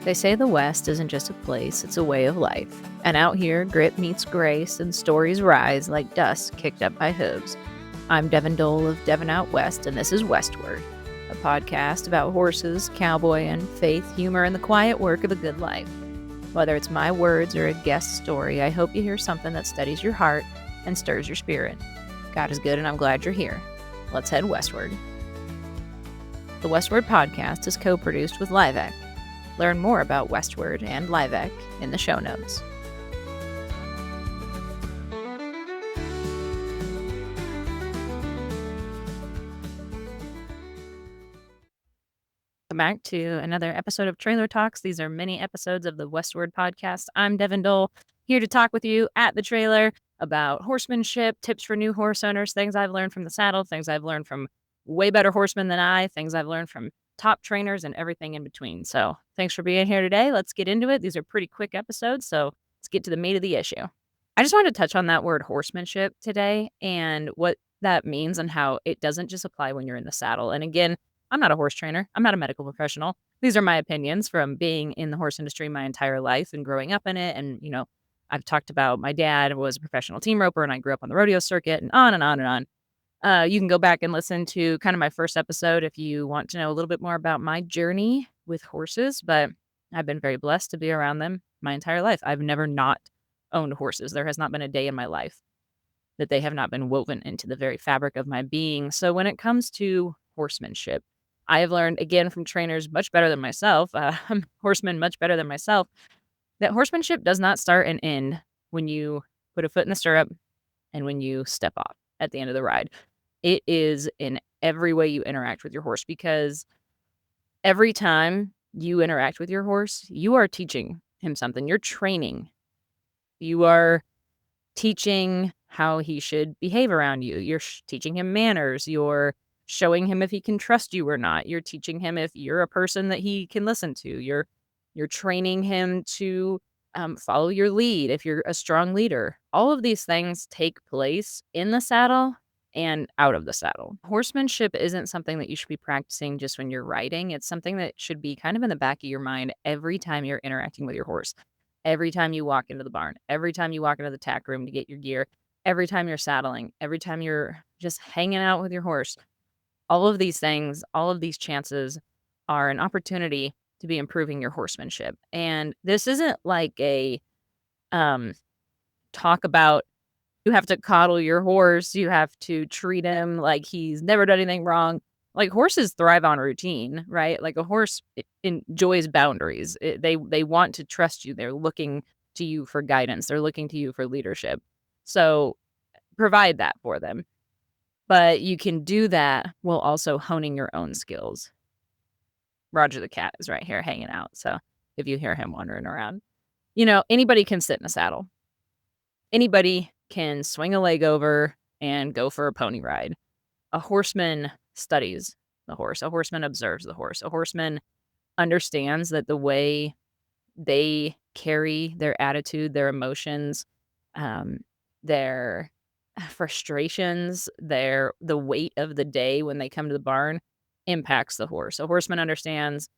They say the West isn't just a place, it's a way of life. And out here, grit meets grace and stories rise like dust kicked up by hooves. I'm Devin Dole of Devin Out West, and this is Westward, a podcast about horses, cowboy, and faith, humor, and the quiet work of a good life. Whether it's my words or a guest story, I hope you hear something that steadies your heart and stirs your spirit. God is good, and I'm glad you're here. Let's head westward. The Westward podcast is co-produced with Liveck. Learn more about Westward and Liveck in the show notes. Welcome back to another episode of Trailer Talks. These are mini episodes of the Westward podcast. I'm Devin Dole, here to talk with you at the trailer about horsemanship, tips for new horse owners, things I've learned from the saddle, things I've learned from way better horsemen than I, things I've learned from top trainers, and everything in between. So thanks for being here today. Let's get into it. These are pretty quick episodes, so let's get to the meat of the issue. I just wanted to touch on that word horsemanship today and what that means and how it doesn't just apply when you're in the saddle. And again, I'm not a horse trainer. I'm not a medical professional. These are my opinions from being in the horse industry my entire life and growing up in it. And, I've talked about my dad was a professional team roper and I grew up on the rodeo circuit and on and on and on. You can go back and listen to kind of my first episode if you want to know a little bit more about my journey with horses, but I've been very blessed to be around them my entire life. I've never not owned horses. There has not been a day in my life that they have not been woven into the very fabric of my being. So when it comes to horsemanship, I have learned, again, from trainers much better than myself, horsemen much better than myself, that horsemanship does not start and end when you put a foot in the stirrup and when you step off at the end of the ride. It is in every way you interact with your horse, because every time you interact with your horse, you are teaching him something. You're training. You are teaching how he should behave around you. You're teaching him manners. You're showing him if he can trust you or not. You're teaching him if you're a person that he can listen to. You're training him to follow your lead if you're a strong leader. All of these things take place in the saddle and out of the saddle. Horsemanship isn't something that you should be practicing just when you're riding. It's something that should be kind of in the back of your mind every time you're interacting with your horse. Every time you walk into the barn, every time you walk into the tack room to get your gear, every time you're saddling, every time you're just hanging out with your horse. All of these things, all of these chances are an opportunity to be improving your horsemanship. And this isn't like a talk about you have to coddle your horse, you have to treat him like he's never done anything wrong. Like, horses thrive on routine, right? Like, a horse enjoys boundaries. They want to trust you. They're looking to you for guidance. They're looking to you for leadership. So provide that for them. But you can do that while also honing your own skills. Roger the cat is right here hanging out. So if you hear him wandering around, anybody can sit in a saddle. Anybody can swing a leg over and go for a pony ride. A horseman studies the horse. A horseman observes the horse. A horseman understands that the way they carry their attitude, their emotions, their frustrations, the weight of the day when they come to the barn impacts the horse. A horseman understands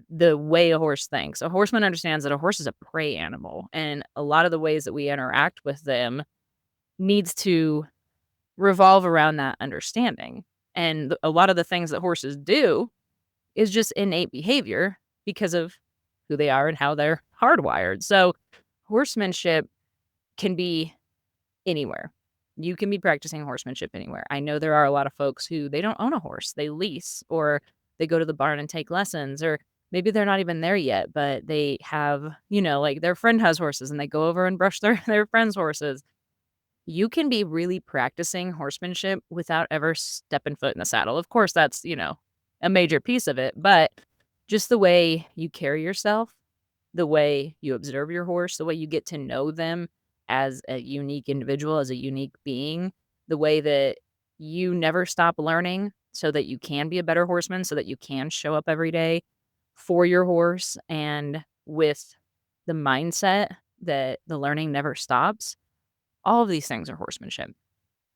the way a horse thinks. A horseman understands that a horse is a prey animal, and a lot of the ways that we interact with them needs to revolve around that understanding. And a lot of the things that horses do is just innate behavior because of who they are and how they're hardwired. So horsemanship can be anywhere. You can be practicing horsemanship anywhere. I know there are a lot of folks who they don't own a horse. They lease, or they go to the barn and take lessons, or maybe they're not even there yet, but they have, like their friend has horses and they go over and brush their friend's horses. You can be really practicing horsemanship without ever stepping foot in the saddle. Of course, that's, a major piece of it, but just the way you carry yourself, the way you observe your horse, the way you get to know them as a unique individual, as a unique being, the way that you never stop learning so that you can be a better horseman, so that you can show up every day for your horse and with the mindset that the learning never stops. All of these things are horsemanship.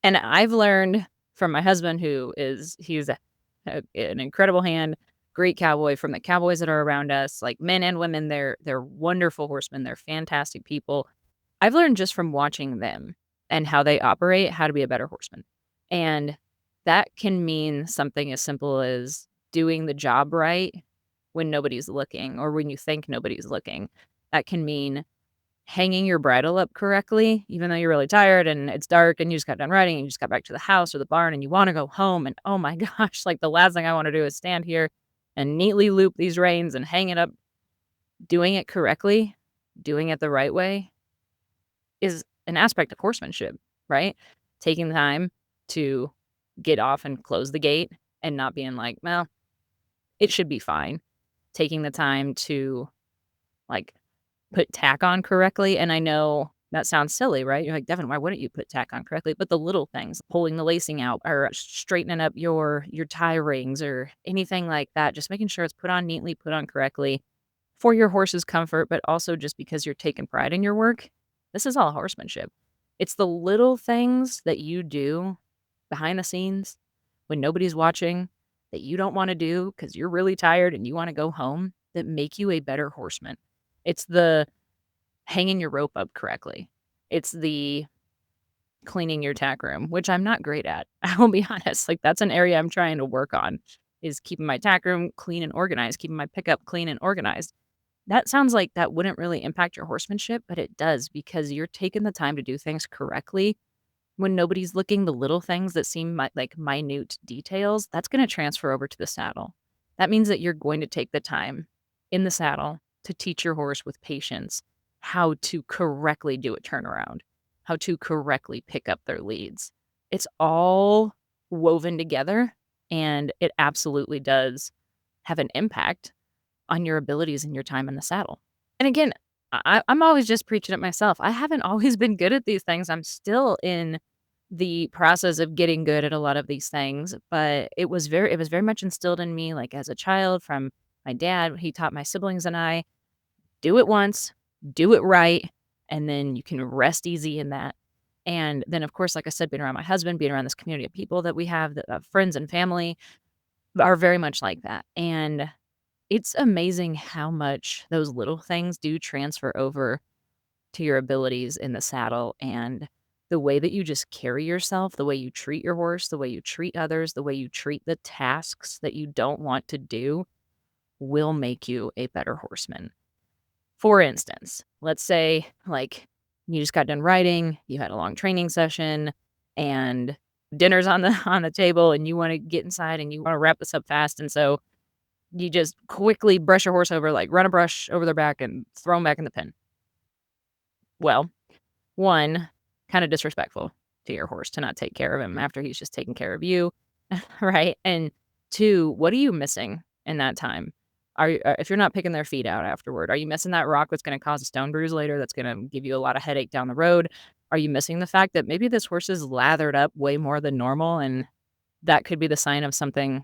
And I've learned from my husband, he's an incredible hand. great cowboy, from the cowboys that are around us, like men and women, they're wonderful horsemen. They're fantastic people. I've learned just from watching them and how they operate, how to be a better horseman. And that can mean something as simple as doing the job right when nobody's looking or when you think nobody's looking. That can mean hanging your bridle up correctly, even though you're really tired and it's dark and you just got done riding and you just got back to the house or the barn and you want to go home. And oh my gosh, like the last thing I want to do is stand here and neatly loop these reins and hang it up. Doing it correctly, doing it the right way is an aspect of horsemanship, right? Taking the time to get off and close the gate and not being like, well, it should be fine. Taking the time to like put tack on correctly. And I know that sounds silly, right? You're like, Devin, why wouldn't you put tack on correctly? But the little things, pulling the lacing out or straightening up your tie rings or anything like that, just making sure it's put on neatly, put on correctly for your horse's comfort, but also just because you're taking pride in your work. This is all horsemanship. It's the little things that you do behind the scenes when nobody's watching that you don't want to do because you're really tired and you want to go home that make you a better horseman. It's the hanging your rope up correctly. It's the cleaning your tack room, which I'm not great at. I will be honest. Like that's an area I'm trying to work on is keeping my tack room clean and organized, keeping my pickup clean and organized. That sounds like that wouldn't really impact your horsemanship, but it does because you're taking the time to do things correctly when nobody's looking. The little things that seem like minute details, that's going to transfer over to the saddle. That means that you're going to take the time in the saddle to teach your horse with patience how to correctly do a turnaround, how to correctly pick up their leads. It's all woven together, and it absolutely does have an impact on your abilities and your time in the saddle. And again, I'm always just preaching at myself. I haven't always been good at these things. I'm still in the process of getting good at a lot of these things, but it was very much instilled in me like as a child from my dad. He taught my siblings and I, do it once, do it right, and then you can rest easy in that. And then of course, like I said, being around my husband, being around this community of people that we have, that friends and family are very much like that. And it's amazing how much those little things do transfer over to your abilities in the saddle and the way that you just carry yourself, the way you treat your horse, the way you treat others, the way you treat the tasks that you don't want to do will make you a better horseman. For instance, let's say like you just got done riding, you had a long training session and dinner's on the on the table and you want to get inside and you want to wrap this up fast, and so you just quickly brush your horse over, like run a brush over their back and throw them back in the pen. Well, one, kind of disrespectful to your horse to not take care of him after he's just taken care of you, right? And two, what are you missing in that time? If you're not picking their feet out afterward, are you missing that rock that's going to cause a stone bruise later? That's going to give you a lot of headache down the road. Are you missing the fact that maybe this horse is lathered up way more than normal, and that could be the sign of something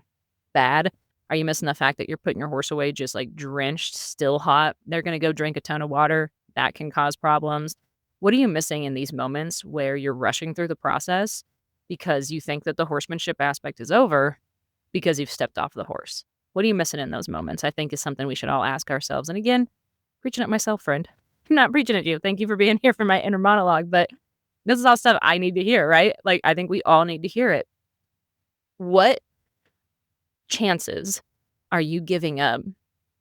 bad? Are you missing the fact that you're putting your horse away just like drenched, still hot? They're going to go drink a ton of water. That can cause problems. What are you missing in these moments where you're rushing through the process because you think that the horsemanship aspect is over because you've stepped off the horse? What are you missing in those moments? I think is something we should all ask ourselves. And again, preaching at myself, friend. I'm not preaching at you. Thank you for being here for my inner monologue, but this is all stuff I need to hear, right? Like, I think we all need to hear it. What chances are you giving up?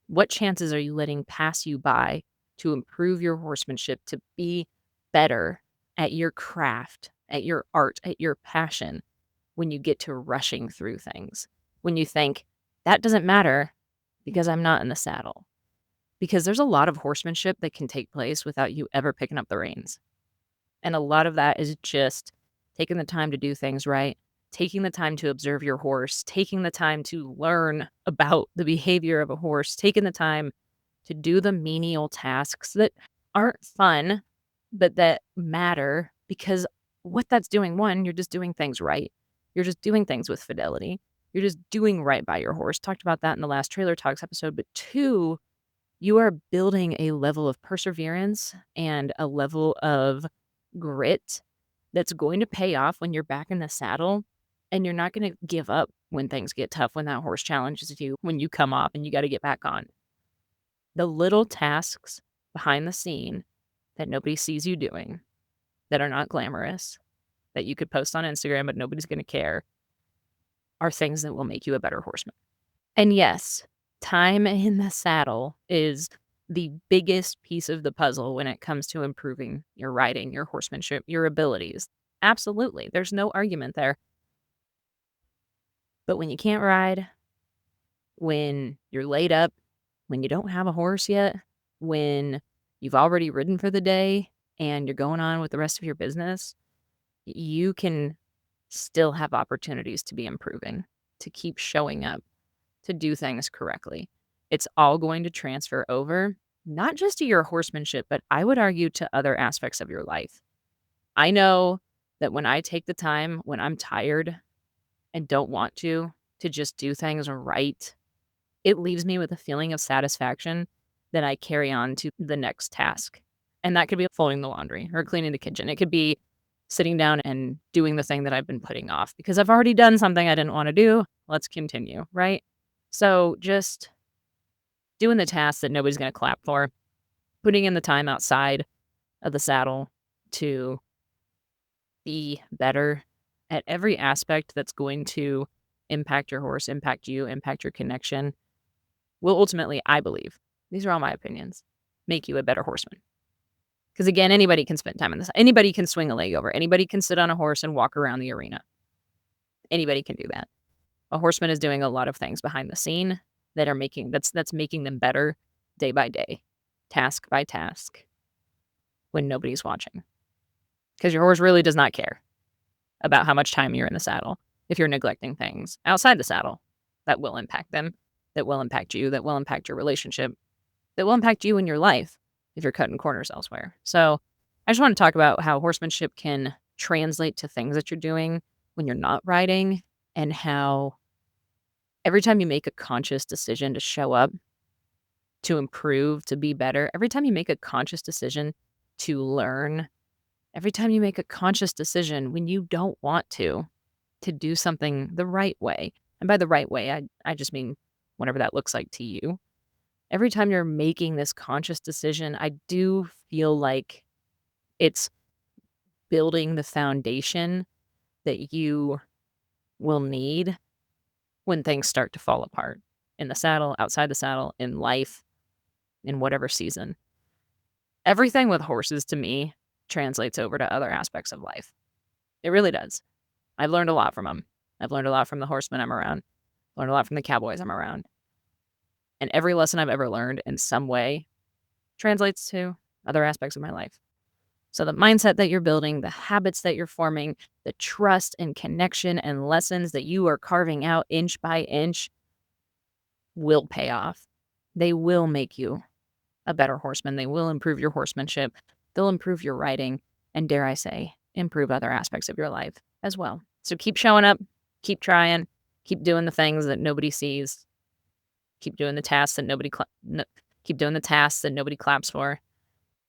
What chances are you letting pass you by to improve your horsemanship, to be better at your craft, at your art, at your passion when you get to rushing through things? When you think, that doesn't matter because I'm not in the saddle. Because there's a lot of horsemanship that can take place without you ever picking up the reins. And a lot of that is just taking the time to do things right, taking the time to observe your horse, taking the time to learn about the behavior of a horse, taking the time to do the menial tasks that aren't fun, but that matter because what that's doing, one, you're just doing things right. You're just doing things with fidelity. You're just doing right by your horse. Talked about that in the last Trailer Talks episode. But two, you are building a level of perseverance and a level of grit that's going to pay off when you're back in the saddle, and you're not going to give up when things get tough, when that horse challenges you, when you come off and you got to get back on. The little tasks behind the scene that nobody sees you doing, that are not glamorous, that you could post on Instagram, but nobody's going to care, are things that will make you a better horseman. And yes, time in the saddle is the biggest piece of the puzzle when it comes to improving your riding, your horsemanship, your abilities. Absolutely. There's no argument there. But when you can't ride, when you're laid up, when you don't have a horse yet, when you've already ridden for the day and you're going on with the rest of your business, you can still have opportunities to be improving, to keep showing up, to do things correctly. It's all going to transfer over, not just to your horsemanship, but I would argue to other aspects of your life. I know that when I take the time, when I'm tired and don't want to just do things right, it leaves me with a feeling of satisfaction that I carry on to the next task. And that could be folding the laundry or cleaning the kitchen. It could be sitting down and doing the thing that I've been putting off because I've already done something I didn't want to do. Let's continue, right? So just doing the tasks that nobody's going to clap for, putting in the time outside of the saddle to be better at every aspect that's going to impact your horse, impact you, impact your connection, will ultimately, I believe, these are all my opinions, make you a better horseman. Because again, anybody can spend time in this. Anybody can swing a leg over. Anybody can sit on a horse and walk around the arena. Anybody can do that. A horseman is doing a lot of things behind the scene that are that's making them better day by day, task by task, when nobody's watching. Because your horse really does not care about how much time you're in the saddle. If you're neglecting things outside the saddle, that will impact them, that will impact you, that will impact your relationship, that will impact you in your life if you're cutting corners elsewhere. So I just want to talk about how horsemanship can translate to things that you're doing when you're not riding, and how every time you make a conscious decision to show up, to improve, to be better, every time you make a conscious decision to learn, every time you make a conscious decision when you don't want to do something the right way. And by the right way, I just mean whatever that looks like to you. Every time you're making this conscious decision, I do feel like it's building the foundation that you will need when things start to fall apart in the saddle, outside the saddle, in life, in whatever season. Everything with horses to me translates over to other aspects of life. It really does. I've learned a lot from them. I've learned a lot from the horsemen I'm around. Learned a lot from the cowboys I'm around. And every lesson I've ever learned in some way translates to other aspects of my life. So the mindset that you're building, the habits that you're forming, the trust and connection and lessons that you are carving out inch by inch will pay off. They will make you a better horseman. They will improve your horsemanship. They'll improve your riding, and dare I say, improve other aspects of your life as well. So keep showing up, keep trying, keep doing the things that nobody sees. Keep doing the tasks that nobody claps for.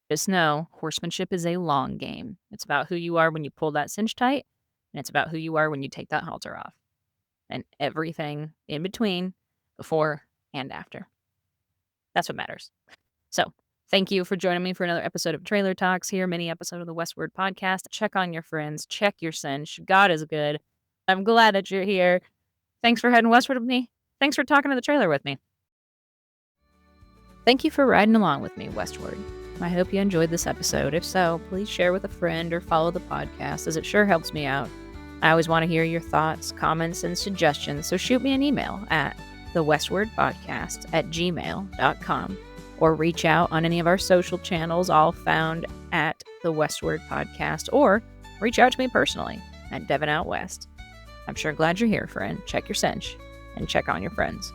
Just know, horsemanship is a long game. It's about who you are when you pull that cinch tight, and it's about who you are when you take that halter off. And everything in between, before and after. That's what matters. So, thank you for joining me for another episode of Trailer Talks here, mini episode of the Westward Podcast. Check on your friends, check your cinch. God is good. I'm glad that you're here. Thanks for heading westward with me. Thanks for talking to the trailer with me. Thank you for riding along with me westward. I hope you enjoyed this episode. If so, please share with a friend or follow the podcast, as it sure helps me out. I always want to hear your thoughts, comments, and suggestions, so shoot me an email at thewestwardpodcast@gmail.com or reach out on any of our social channels, all found at The Westward Podcast, or reach out to me personally at Devin Out West. I'm sure glad you're here, friend. Check your cinch and check on your friends.